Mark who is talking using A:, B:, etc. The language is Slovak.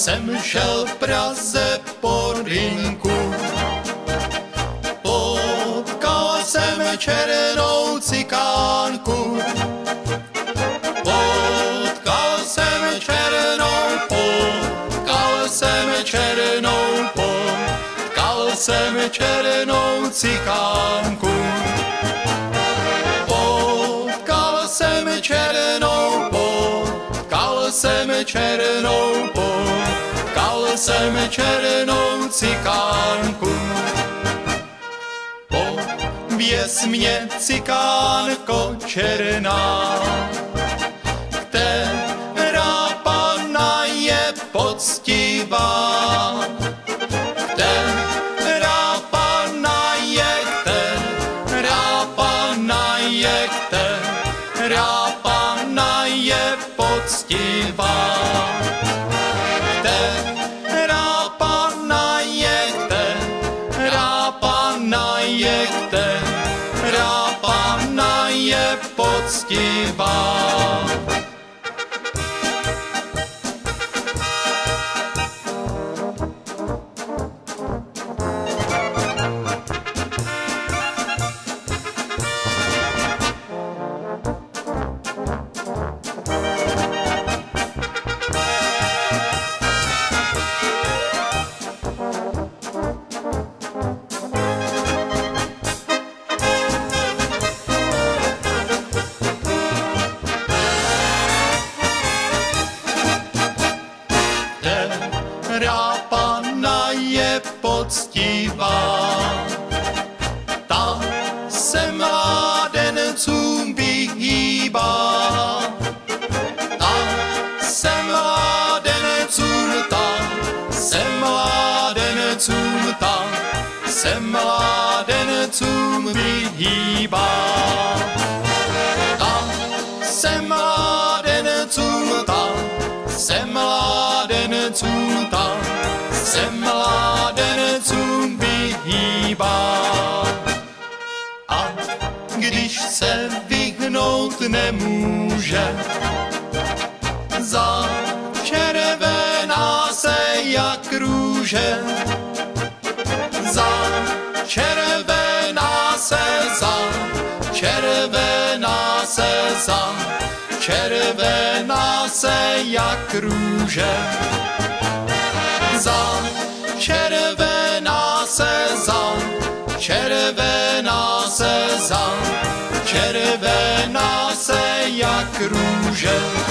A: jsem šel v Praze po rynku. Potkal jsem černou cikánku. Potkal jsem černou cikánku. Potkal jsem černou cikánku. Pověz mě, cikánko černá, která panna je poctivá. Která panna je poctivá. Která panna je poctivá. Která panna je poctivá, ta se mládencům vyhýbá. Ta se mládencům vyhýbá. Ta se mládencům vyhýbá. A když se vyhnout nemůže, začervená se jak růže. Začervená se jak růže. Červená se jak růže.